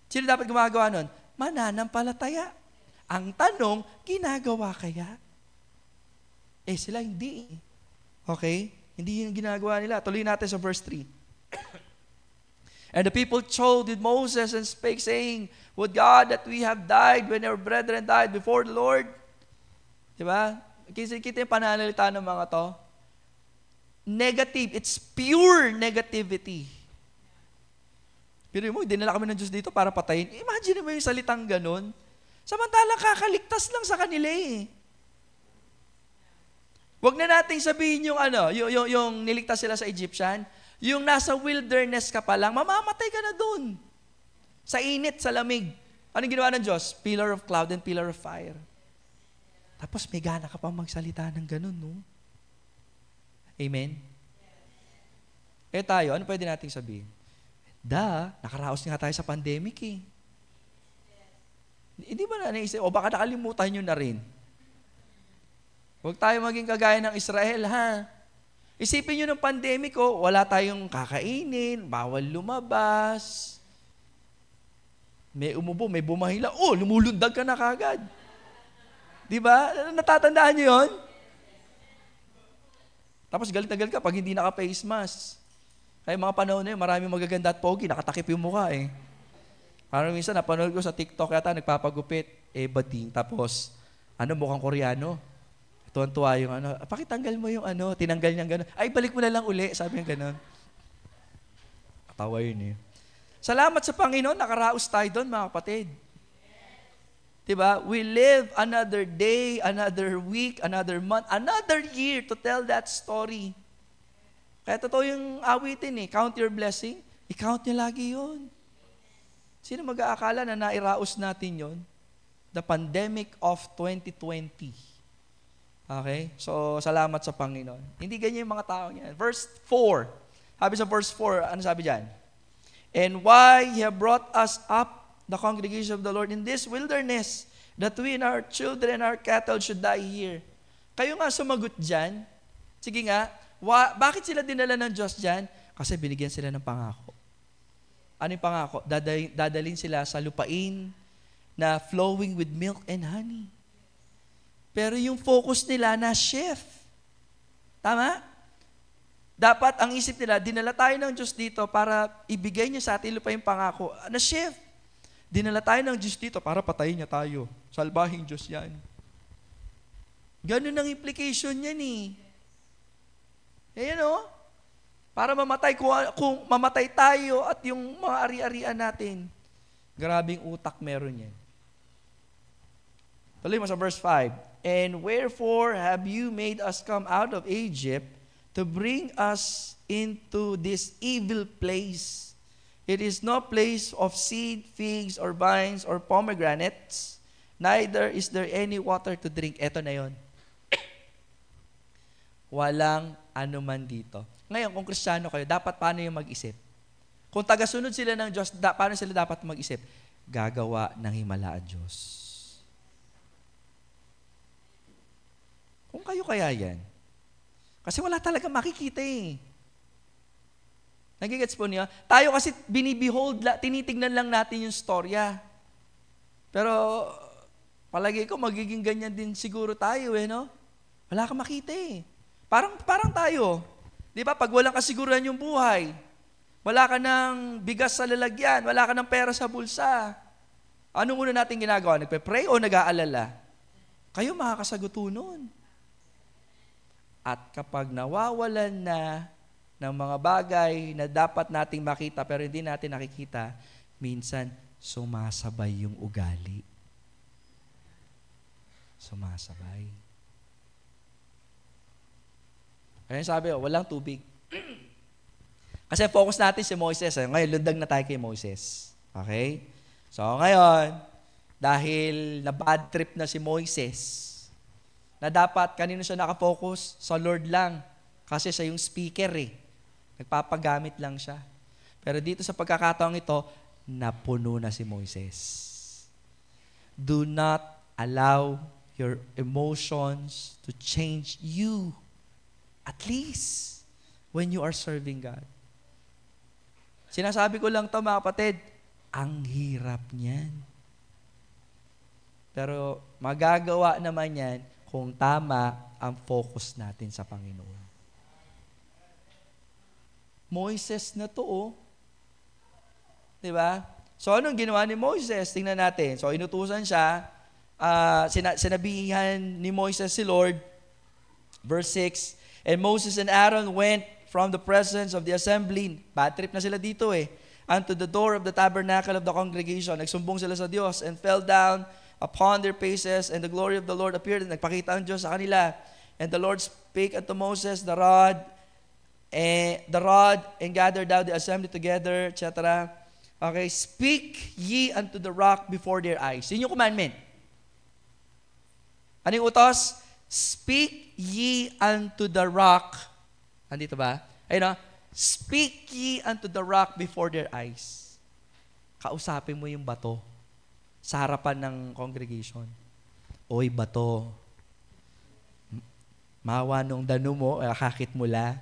Speaker 1: Sino dapat gumagawa nun? Mananampalataya. Ang tanong, ginagawa kaya? Sila hindi. Okay? Hindi yung ginagawa nila. Tuloy natin sa verse 3. And the people told with Moses and spake, saying, would God that we have died when our brethren died before the Lord? Diba? Kita yung pananalita ng mga to. Negative. It's pure negativity. Pero mo, hindi nila kami ng Diyos dito para patayin. Imagine mo yung salitang ganun. Samantalang kakaligtas lang sa kanila eh. Huwag na nating sabihin yung niligtas sila sa Egyptian, yung nasa wilderness ka pa lang, mamamatay ka na dun. Sa init, sa lamig. Anong ginawa ng Diyos? Pillar of cloud and pillar of fire. Tapos may gana ka pang magsalita ng ganun, no? Amen? Tayo, ano pwede nating sabihin? Nakaraos nga tayo sa pandemic eh. Hindi ba na naisip? O baka nakalimutan nyo na rin. Huwag tayo maging kagaya ng Israel, ha? Isipin nyo ng pandemic, wala tayong kakainin, bawal lumabas. May umubo, may bumahila, lumulundag ka na kagad. Diba? Natatandaan nyo yun? Tapos galit na galit ka pag hindi naka-face mask. Kaya mga panahon na yun, maraming magaganda at pogi, nakatakip yung mukha eh. Parang minsan, napanood ko sa TikTok yata, nagpapagupit, bading, tapos, mukhang Koreano. Tuwan-tuwa yung pakitanggal mo yung tinanggal niyang gano'n. Ay, balik mo na lang uli, sabi yung gano'n. Katawa yun eh. Salamat sa Panginoon, nakaraos tayo doon, mga kapatid. Diba? We live another day, another week, another month, another year to tell that story. Kaya totoo yung awitin eh. Count your blessing. I-count niyo lagi yun. Sino mag-aakala na nairaos natin yun? The pandemic of 2020. Okay? So, salamat sa Panginoon. Hindi ganyan yung mga tao niyan. Verse 4. Sabi sa verse 4, ano sabi dyan? And why He have brought us up, the congregation of the Lord, in this wilderness, that we and our children and our cattle should die here. Kayo nga sumagot dyan. Sige nga, bakit sila dinala ng Diyos dyan? Kasi binigyan sila ng pangako. Ano yung pangako? Dadalhin sila sa lupain na flowing with milk and honey. Pero yung focus nila na chef. Tama? Dapat ang isip nila, dinala tayo ng Diyos dito para ibigay niya sa atin lupa yung pangako. Na chef. Dinala tayo ng Diyos dito para patayin niya tayo. Salbahing Diyos yan. Ganun ang implication niyan eh. Ayan o. Para mamatay, kung mamatay tayo at yung mga ari-arian natin, grabing utak meron yan. Tuloy mo sa verse 5. And wherefore have you made us come out of Egypt to bring us into this evil place? It is no place of seed, figs, or vines, or pomegranates. Neither is there any water to drink. Eto na yon. Walang anuman dito. Ngayon, kung Kristiyano kayo, dapat paano yung mag-isip? Kung tagasunod sila ng Diyos, paano sila dapat mag-isip? Gagawa ng himala ang Diyos. Kung kayo kaya yan. Kasi wala talaga makikita eh. Nagigets po niyo? Tayo kasi binibehold, tinitignan lang natin yung storya. Pero palagi ko magiging ganyan din siguro tayo eh, no? Wala kang makita eh. Parang tayo. Di ba? Pag walang kasiguran yung buhay, wala ka ng bigas sa lalagyan, wala ka ng pera sa bulsa. Anong una natin ginagawa? Nagpe-pray o nag-aalala? Kayo makakasagot nun. At kapag nawawalan na ng mga bagay na dapat nating makita pero hindi natin nakikita, minsan sumasabay yung ugali. Sumasabay. Kaya sabi, walang tubig. Kasi focus natin si Moises. Ngayon, lundag na tayo kay Moises. Okay? So, ngayon, dahil na bad trip na si Moises, na dapat, kanino siya nakafocus? Sa Lord lang. Kasi siya yung speaker eh. Nagpapagamit lang siya. Pero dito sa pagkakataong ito, napuno na si Moises. Do not allow your emotions to change you. At least, when you are serving God. Sinasabi ko lang to mga kapatid, ang hirap niyan. Pero magagawa naman yan kung tama ang focus natin sa Panginoon. Moises na to, oh. Diba? So, anong ginawa ni Moises? Tingnan natin. So, inutusan siya, sinabihan ni Moises si Lord, verse 6, and Moses and Aaron went from the presence of the assembly. Bad trip na sila dito eh. Unto the door of the tabernacle of the congregation. Nagsumbong sila sa Diyos and fell down upon their faces, and the glory of the Lord appeared. Nagpakita ang Diyos sa kanila. And the Lord spake unto Moses the rod, and gathered thou the assembly together, etc. Okay, speak ye unto the rock before their eyes. Yun yung commandment. Ano yung utos? Speak ye unto the rock. Andito ba? Ayun o. Speak ye unto the rock before their eyes. Kausapin mo yung bato sa harapan ng congregation. Oy, bato. Mawa nung danom mo, kakit mula.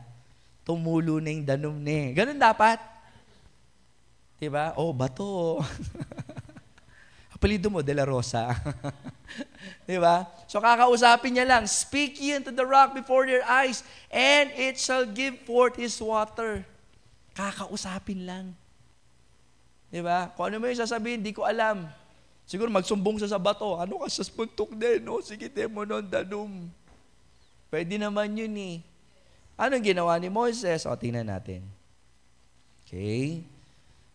Speaker 1: Tumulo na yung danom ni. Ganun dapat. Diba? Oh, bato. Apelido mo, De La Rosa. Diba? So, kakausapin niya lang, speak ye unto the rock before their eyes, and it shall give forth his water. Kakausapin lang. Diba? Kung ano mo yung sasabihin, di ko alam. Siguro magsumbong sa bato. Ano ka sa spuntok din? No? Sige, mo nun, danum. Pwede naman yun eh. Anong ginawa ni Moses? O, tingnan natin. Okay.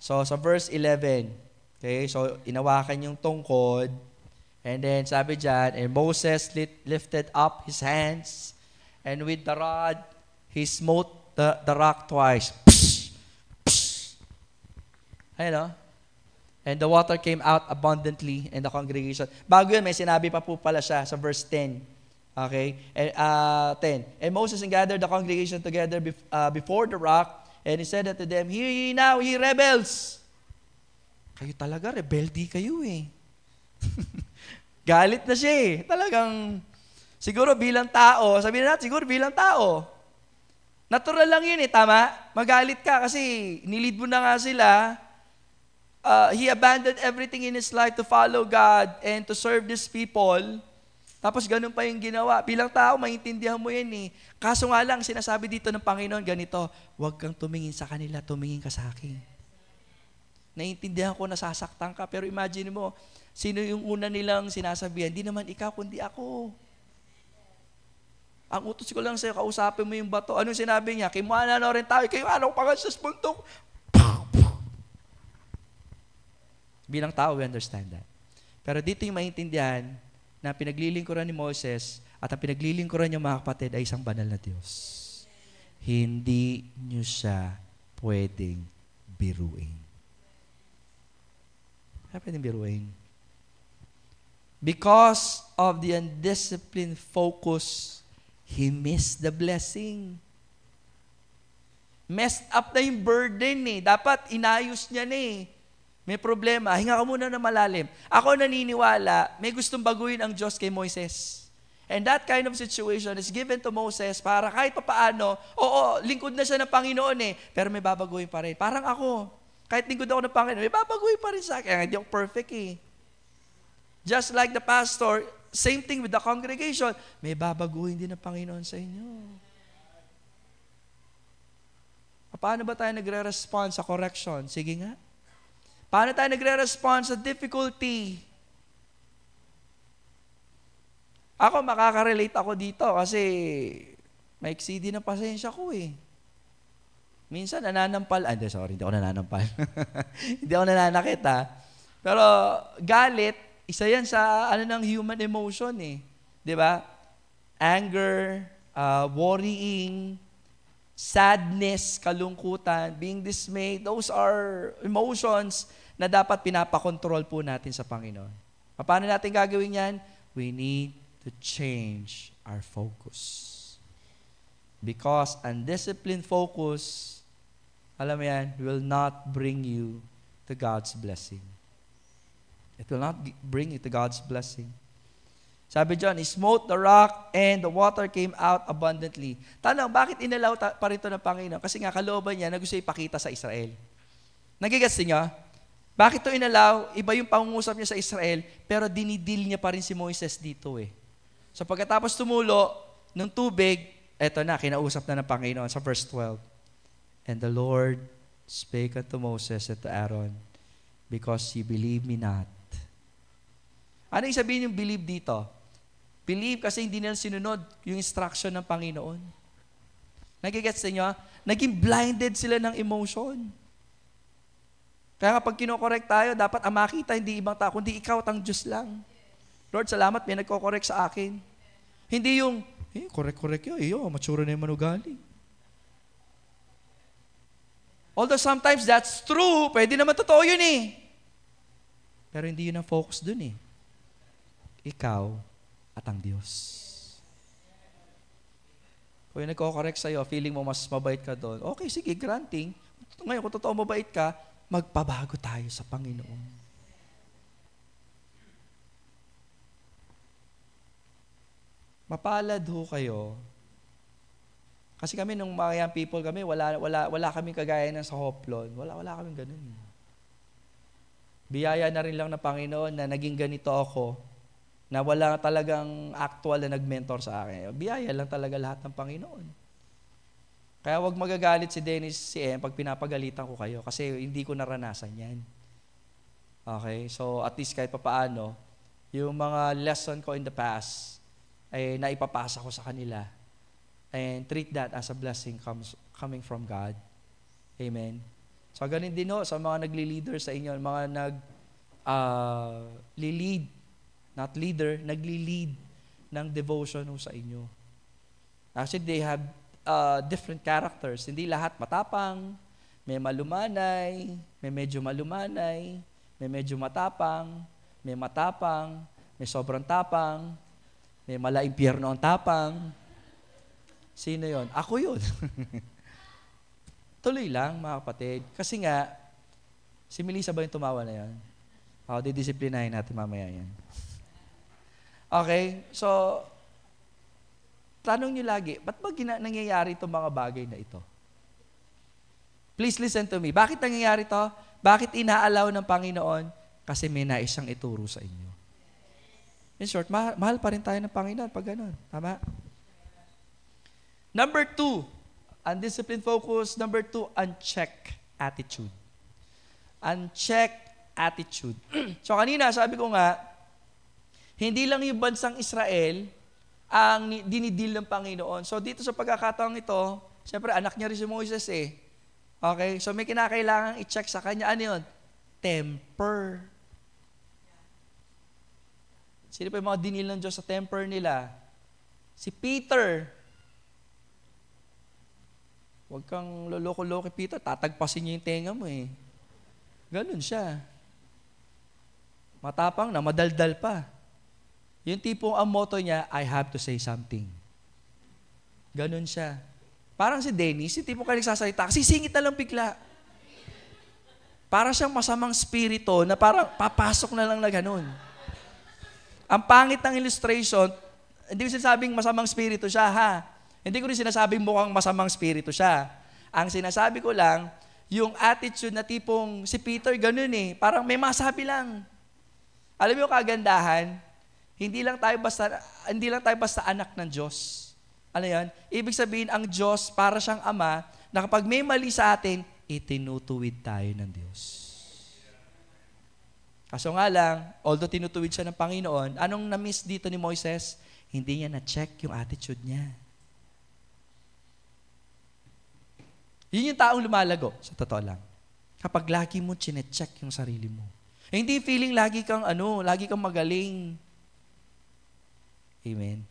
Speaker 1: So, sa verse 11, okay, so inawakan yung tungkod, and then sabi dyan, and Moses lifted up his hands, and with the rod, he smote the rock twice. Psh! Psh! Ayun o. And the water came out abundantly in the congregation. Bago yun, may sinabi pa po pala siya sa verse 10. Okay? And, 10. And Moses gathered the congregation together before the rock, and he said unto them, Hear ye now, ye rebels. Kayo talaga, rebelde kayo eh. Galit na siya eh. Talagang, siguro bilang tao, sabihin natin, siguro bilang tao. Natural lang yun eh, tama? Magalit ka kasi nilid mo na nga sila, he abandoned everything in his life to follow God and to serve these people. Tapos ganun pa yung ginawa. Bilang tao, maintindihan mo yan eh. Kaso nga lang, sinasabi dito ng Panginoon, ganito, huwag kang tumingin sa kanila, tumingin ka sa akin. Naiintindihan ko, nasasaktan ka, pero imagine mo, sino yung una nilang sinasabihan? Hindi naman ikaw, kundi ako. Ang utos ko lang sa'yo, kausapin mo yung bato. Anong sinabi niya? Kimuha na rin tayo, kayo ano pa nga sa buntok. Bilang tao, we understand that. Pero dito yung maintindihan na pinaglilingkuran ni Moses at ang pinaglilingkuran niya mga kapatid ay isang banal na Diyos. Hindi niyo siya pwedeng biruin. Kaya pwedeng biruin. Because of the undisciplined focus, he missed the blessing. Messed up na yung burden eh. Dapat inayos niya na eh. May problema, hinga ka muna na malalim. Ako naniniwala, may gustong baguhin ang Diyos kay Moises. And that kind of situation is given to Moses para kahit papaano, oo, lingkod na siya ng Panginoon eh, pero may babaguhin pa rin. Parang ako, kahit lingkod ako ng Panginoon, may babaguhin pa rin sa akin. Hindi ako perfect eh. Just like the pastor, same thing with the congregation, may babaguhin din ng Panginoon sa inyo. Paano ba tayo nagre-respond sa correction? Sige nga. Paano tayo nagre-respond sa difficulty? Ako, makaka-relate ako dito kasi maiksi din ang pasensya ko eh. Minsan, nananampal. Hindi ako nananampal. Hindi ako nananakit ha. Pero galit, isa yan sa ng human emotion eh. Di ba? Anger, worrying, sadness, kalungkutan, being dismayed, those are emotions na dapat pinapakontrol po natin sa Panginoon. Paano natin gagawin yan? We need to change our focus. Because undisciplined focus, alam mo yan, will not bring you to God's blessing. It will not bring you to God's blessing. Sabi John, he smote the rock and the water came out abundantly. Tanong, bakit inalaw pa rin ito ng Panginoon? Kasi nga kalooban niya na gusto ipakita sa Israel. Nagigets niyo? Bakit ito inalaw? Iba yung pangungusap niya sa Israel, pero dinidil niya pa rin si Moises dito eh. So pagkatapos tumulo ng tubig, eto na, kinausap na ng Panginoon sa verse 12. And the Lord spake unto Moses and to Aaron, because ye believe me not. Ano yung sabihin yung believe dito? Believe kasi hindi nila sinunod yung instruction ng Panginoon. Nagigets niyo? Naging blinded sila ng emotion. Kaya kapag kinokorek tayo, dapat ang makita hindi ibang tao, kundi ikaw at ang Diyos lang. Lord, salamat, may nagko-correct sa akin. Hindi yung, correct yun, matsura na yung manugali. Although sometimes that's true, pwede naman totoo yun eh. Pero hindi yun ang focus dun eh. Ikaw at ang Diyos. Kung yung nagko-correct sa'yo, feeling mo mas mabait ka doon, okay, sige, granting. Ngayon, kung totoo mabait ka, magpabago tayo sa Panginoon. Mapalad ho kayo. Kasi kami, nung mga young people kami, wala kaming kagaya ng sa Hoplon. Wala kaming ganun. Biyaya na rin lang ng Panginoon na naging ganito ako, na wala talagang actual na nag-mentor sa akin. Biyaya lang talaga lahat ng Panginoon. Kaya wag magagalit si Dennis, si Em, pag pinapagalitan ko kayo, kasi hindi ko naranasan yan. Okay? So, at least kahit papaano, yung mga lesson ko in the past, ay naipapasa ko sa kanila. And treat that as a blessing coming from God. Amen. So, ganun din ho sa mga nagli-leader sa inyo, mga nag-lead, not leader, nagli-lead ng devotion ho sa inyo. Actually, they have different characters. Hindi lahat matapang, may malumanay, may medyo malumanay, may medyo matapang, may sobrang tapang, may mala-impyerno ang tapang. Sino yon? Ako yun. Tuloy lang, mga kapatid. Kasi nga, si Melissa ba yung tumawa na yan? Didisiplinahin natin mamaya yan. Okay? So, tanong nyo lagi, ba't ba nangyayari itong mga bagay na ito? Please listen to me. Bakit nangyayari ito? Bakit inaalaw ng Panginoon? Kasi may nais siyang ituro sa inyo. In short, mahal pa rin tayo ng Panginoon pag ganun. Tama? Number 2, undisciplined focus. Number 2, unchecked attitude. Unchecked attitude. So kanina, sabi ko nga, hindi lang yung bansang Israel ang dinidil ng Panginoon. So dito sa pagkakataong ito, siyempre anak niya rin si Moises eh. Okay? So may kinakailangan i-check sa kanya. Ano yun? Temper. Sino pa yung mga dinil ng Diyos sa temper nila? Si Peter. Huwag kang loloko-loko kay Peter. Tatagpasin niya yung tenga mo eh. Ganun siya. Matapang na, madaldal pa. Yung tipong ang motto niya, I have to say something. Ganun siya. Parang si Dennis, yung tipong ka nagsasalita, sisingit na lang bigla. Para siyang masamang spirito na parang papasok na lang na ganun. Ang pangit ng illustration, hindi ko sinasabing masamang spirito siya, ha? Hindi ko rin sinasabing mukhang masamang spirito siya. Ang sinasabi ko lang, yung attitude na tipong si Peter, ganun eh. Parang may masabi lang. Alam mo yung kagandahan, hindi lang tayo basta anak ng Diyos. Ano yan? Ibig sabihin, ang Diyos, para siyang Ama, na kapag may mali sa atin, itinutuwid tayo ng Diyos. Kaso nga lang, although tinutuwid siya ng Panginoon, anong na-miss dito ni Moises? Hindi niya na-check yung attitude niya. Yun yung taong lumalago, sa totoo lang. Kapag lagi mo chine-check yung sarili mo. Hindi feeling lagi kang magaling. Amen.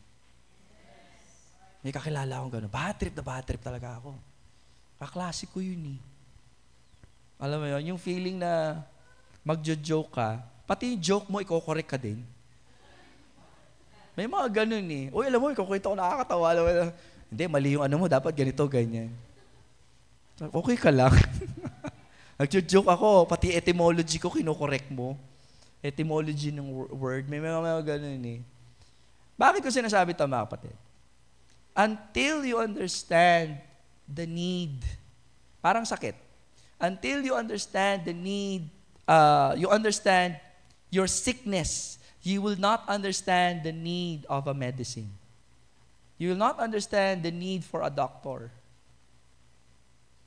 Speaker 1: May kakilala akong gano'n. Bad trip talaga ako. Kaklase ko yun eh. Alam mo yun, yung feeling na magjo-joke ka, pati yung joke mo, iko-correct ka din. May mga gano'n eh. Uy, alam mo, ikakwento ko nakakatawa. Alam mo, hindi, mali yung ano mo, dapat ganito, ganyan. Okay ka lang. Nagjo-joke ako, pati etymology ko, kino-correct mo. Etymology ng word, may mga gano'n eh. Bakit ko sinasabi ito, mga kapatid? Until you understand the need, parang sakit. Until you understand the need, you understand your sickness, you will not understand the need of a medicine. You will not understand the need for a doctor.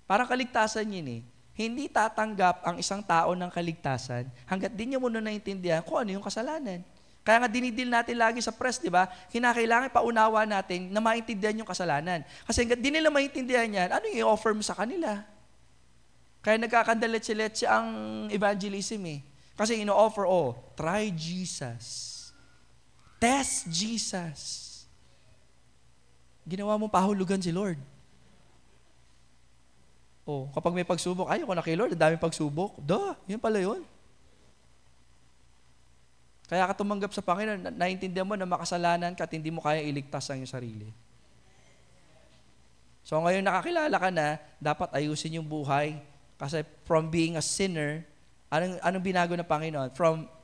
Speaker 1: Parang kaligtasan yun eh. Hindi tatanggap ang isang tao ng kaligtasan hanggat di niya muna naintindihan kung ano yung kasalanan. Kaya nga dinidil natin lagi sa press, di ba? Kinakailangan paunawa natin na maintindihan yung kasalanan. Kasi hanggat di nila maintindihan yan, ano yung i-offer mo sa kanila? Kaya nagkakandaletsi-letsi ang evangelism eh. Kasi ino-offer, try Jesus. Test Jesus. Ginawa mo pahulugan si Lord. Kapag may pagsubok, ayoko na kay Lord, ang daming pagsubok. Yun pala yun. Kaya ka tumanggap sa Panginoon, naiintindihan mo na makasalanan ka at hindi mo kaya iligtas ang iyong sarili. So ngayon nakakilala ka na, dapat ayusin yung buhay. Kasi from being a sinner, anong binago ng Panginoon?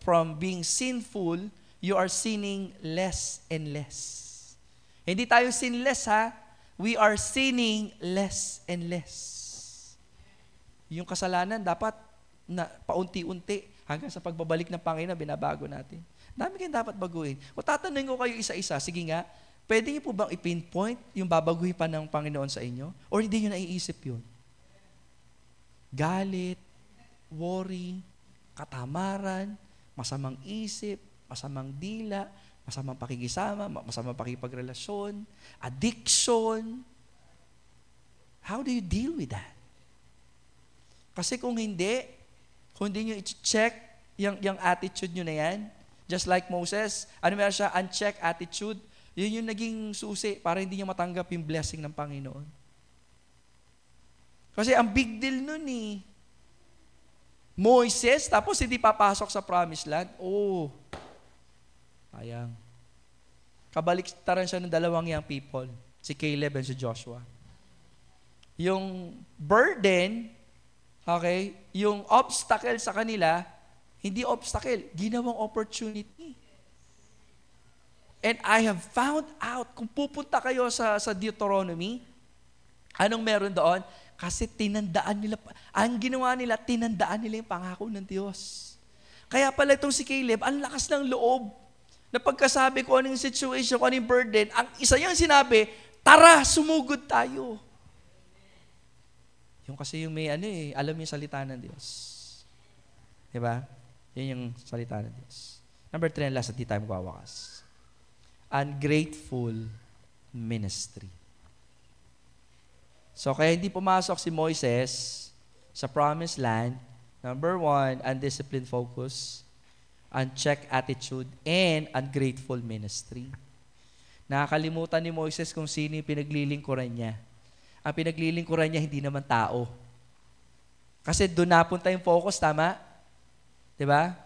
Speaker 1: From being sinful, you are sinning less and less. Hindi tayo sinless ha, we are sinning less and less. Yung kasalanan dapat na paunti-unti hanggang sa pagbabalik ng Panginoon, binabago natin. Dami kayong dapat baguhin. Kung tatanungin ko kayo isa-isa, sige nga, pwede niyo po bang i-pinpoint yung babaguhin pa ng Panginoon sa inyo? Or hindi niyo naiisip yun? Galit, worry, katamaran, masamang isip, masamang dila, masamang pakikisama, masamang pakipagrelasyon, addiction. How do you deal with that? Kasi kung hindi nyo i-check yung attitude nyo na yan, just like Moses, meron siya? Unchecked attitude. Yun yung naging susi para hindi niya matanggap yung blessing ng Panginoon. Kasi ang big deal nun eh. Moises, tapos hindi papasok sa promised land. Sayang. Kabaliktaran siya ng dalawang young people, si Caleb and si Joshua. Yung burden, yung obstacle sa kanila, hindi obstacle, ginawang opportunity. And I have found out, kung pupunta kayo sa Deuteronomy, anong meron doon? Kasi tinandaan nila, ang ginawa nila, tinandaan nila yung pangako ng Diyos. Kaya pala itong si Caleb, ang lakas ng loob na pagkasabi ko anong situation, kung anong burden, ang isa niyang sinabi, tara, sumugod tayo. Yung kasi yung may alam yung salita ng Diyos. Diba? Yun yung salita ng Diyos. Number 3 and last, at di tayo magwawakas. Ungrateful ministry. So, kaya hindi pumasok si Moises sa promised land. Number 1, undisciplined focus, unchecked attitude, and ungrateful ministry. Nakakalimutan ni Moises kung sino yung pinaglilingkuran niya. Ang pinaglilingkuran niya hindi naman tao. Kasi doon napunta yung focus, tama? Diba?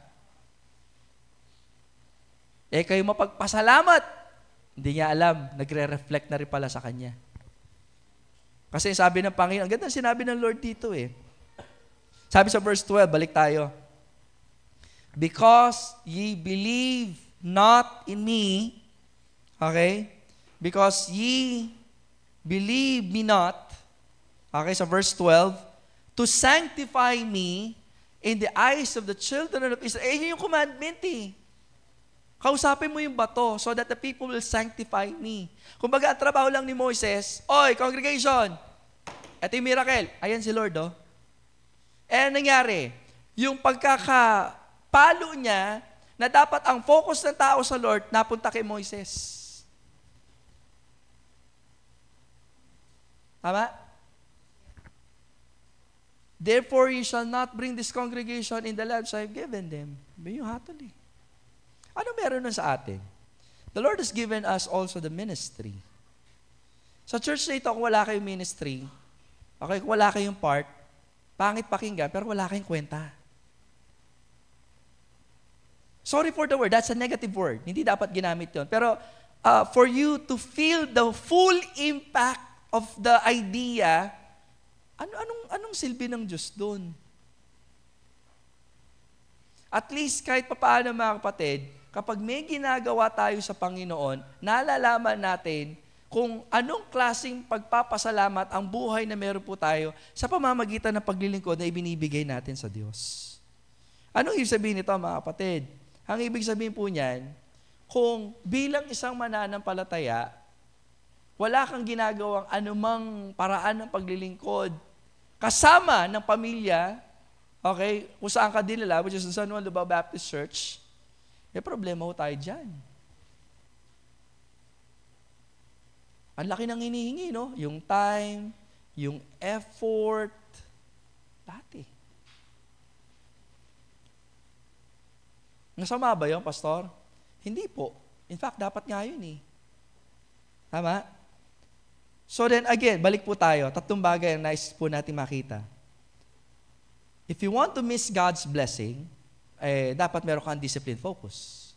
Speaker 1: Kayo mapagpasalamat. Hindi niya alam, nagre-reflect na rin pala sa kanya. Kasi sabi ng Panginoon, ang ganda sinabi ng Lord dito Sabi sa verse 12, balik tayo. Because ye believe not in me, okay? Because ye believe me not, okay, sa verse 12, to sanctify me in the eyes of the children of Israel. Yun yung commandment Kausapin mo yung bato so that the people will sanctify me. Kumbaga, ang trabaho lang ni Moises, oy, congregation, ito yung miracle. Ayan si Lord, nangyari? Yung pagkakapalo niya na dapat ang focus ng tao sa Lord, napunta kay Moises. Tama? Therefore, you shall not bring this congregation in the land I have given them. Yung hatol Ano meron nun sa atin? The Lord has given us also the ministry. Sa church na ito, kung wala kayong ministry, okay, kung wala kayong part, pangit pakinggan, pero wala kayong kwenta. Sorry for the word, that's a negative word. Hindi dapat ginamit yun. Pero for you to feel the full impact of the idea, anong silbi ng Diyos doon? At least kahit papaano mga kapatid, kapag may ginagawa tayo sa Panginoon, nalalaman natin kung anong klaseng pagpapasalamat ang buhay na meron po tayo sa pamamagitan ng paglilingkod na ibinibigay natin sa Diyos. Anong ibig sabihin nito mga kapatid? Ang ibig sabihin po niyan, kung bilang isang mananampalataya, wala kang ginagawang anumang paraan ng paglilingkod, kasama ng pamilya, okay, kung saan ka dinala, which is the San Juan Lubao Baptist Church, may problema ho tayo dyan. Ang laki ng hinihingi, no? Yung time, yung effort, dati. Nasama ba yun, Pastor? Hindi po. In fact, dapat nga yun Tama? So then again, balik po tayo. 3 bagay ang nais po natin makita. If you want to miss God's blessing, dapat meron kang discipline focus.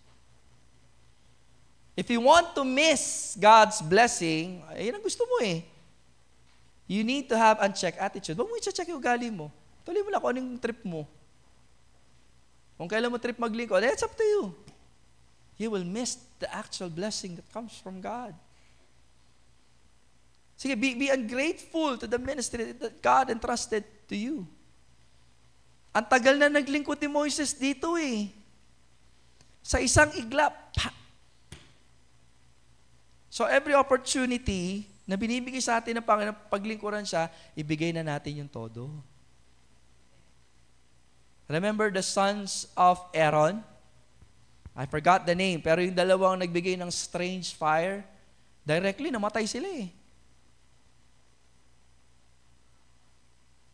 Speaker 1: If you want to miss God's blessing, yun ang gusto mo You need to have unchecked attitude. Huwag mo i-check yung ugali mo. Tuloy mo lang kung anong trip mo. Kung kailan mo trip maglingkod, it's up to you. You will miss the actual blessing that comes from God. Sige, be ungrateful to the ministry that God entrusted to you. Ang tagal na naglingkod ni Moises dito Sa isang iglap. So every opportunity na binibigay sa atin ng Panginoon, paglingkuran siya, ibigay na natin yung todo. Remember the sons of Aaron? I forgot the name, pero yung dalawang nagbigay ng strange fire, directly namatay sila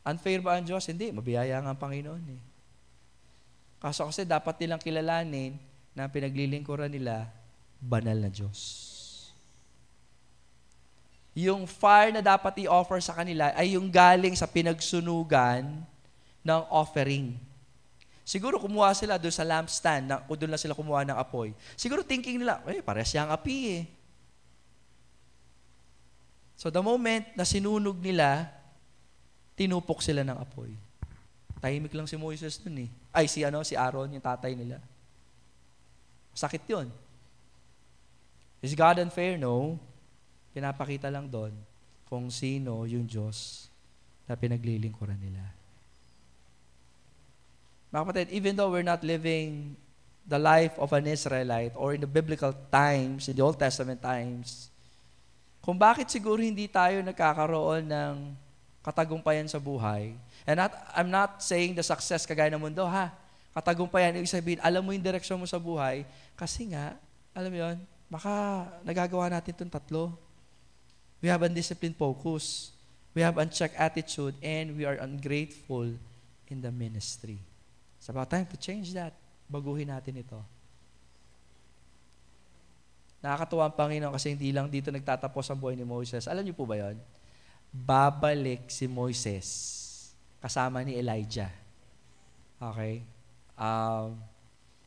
Speaker 1: Unfair ba ang Diyos? Hindi. Mabiyaya nga ang Panginoon Kaso kasi dapat nilang kilalanin na pinaglilingkuran nila, banal na Diyos. Yung fire na dapat i-offer sa kanila ay yung galing sa pinagsunugan ng offering. Siguro kumuha sila doon sa lampstand, o doon lang sila kumuha ng apoy. Siguro thinking nila, parehas siyang api So the moment na sinunog nila, tinupok sila ng apoy. Tahimik lang si Moises dun si Aaron, yung tatay nila. Sakit yun. Is God unfair? No. Pinapakita lang doon kung sino yung Diyos na pinaglilingkuran nila. Mga kapatid, even though we're not living the life of an Israelite or in the biblical times, in the Old Testament times, kung bakit siguro hindi tayo nagkakaroon ng katagumpayan sa buhay, and I'm not saying the success kagaya ng mundo, ha? Katagumpayan, ibig sabihin, alam mo yung direksyon mo sa buhay, kasi nga, alam mo yun, baka nagagawa natin itong tatlo. We have undisciplined focus. We have unchecked attitude, and we are ungrateful in the ministry. It's about time to change that. Baguhin natin ito. Nakakatuwa ang Panginoon kasi hindi lang dito nagtatapos ang buhay ni Moises. Alam niyo po ba yon? Babalik si Moises kasama ni Elijah. Okay?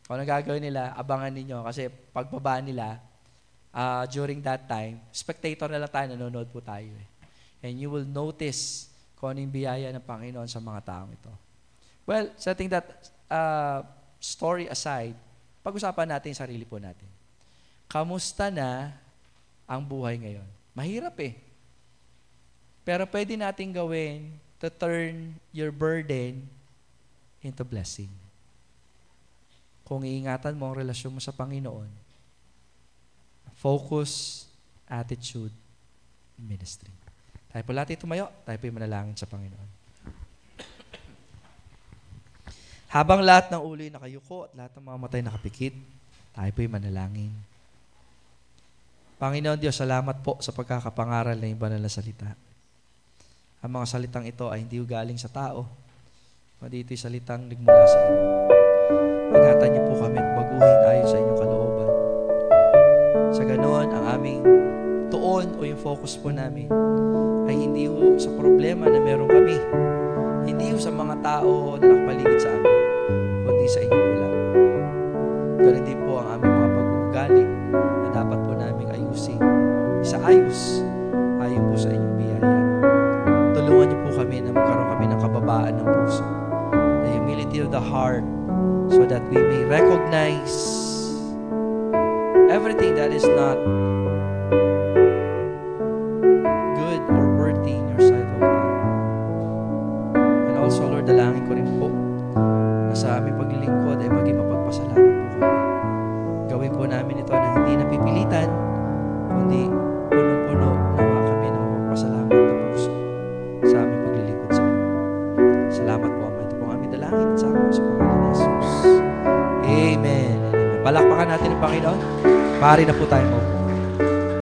Speaker 1: Kung ano gagawin nila, abangan ninyo kasi pagbaba nila, during that time, spectator na lang tayo, nanonood po tayo. And you will notice kung ano yung biyaya ng Panginoon sa mga taong ito. Well, setting that story aside, pag-usapan natin yung sarili po natin. Kamusta na ang buhay ngayon? Mahirap eh. Pero pwede natin gawin to turn your burden into blessing. Kung iingatan mo ang relasyon mo sa Panginoon, focus, attitude, ministry. Tayo po lahat tumayo, tayo po manalangin sa Panginoon. Habang lahat ng ulo ay nakayuko at lahat ng mga matay nakapikit, tayo po manalangin. Panginoon Diyos, salamat po sa pagkakapangaral na yung banal na salita. Ang mga salitang ito ay hindi galing sa tao, kundi ito'y salitang nagmula sa inyo. Ingatan niyo po kami at baguhin ayon sa inyong kalooban. Sa ganoon, ang aming tuon o yung focus po namin ay hindi ho sa problema na meron kami, hindi ho sa mga tao na nakapaligid sa amin, kundi sa inyo po lang. Ganun din po ang aming mga pag-uugali na dapat po namin ayusin. Sa ayos, ayon po sa inyong biyaya. Tulungan niyo po kami na magkaroon kami ng kababaan ng puso, the humility of the heart, so that we may recognize everything that is not good or worthy in your sight, O God. And also, Lord, dalangin ko rin po na sa aming paglilingkod ay maging mapagpasalamat po kami. Gawin po namin ito na hindi napipilitan, kundi punong-puno nawa kami ng mapagpasalamat na puso sa aming paglilingkod sa inyo. Salamat po, Ama. Ito po ang aming dalangin at sa amin sa pangalan ni Jesus. Amen. Palakpakan natin ang Panginoon. Maaari na po tayo mo.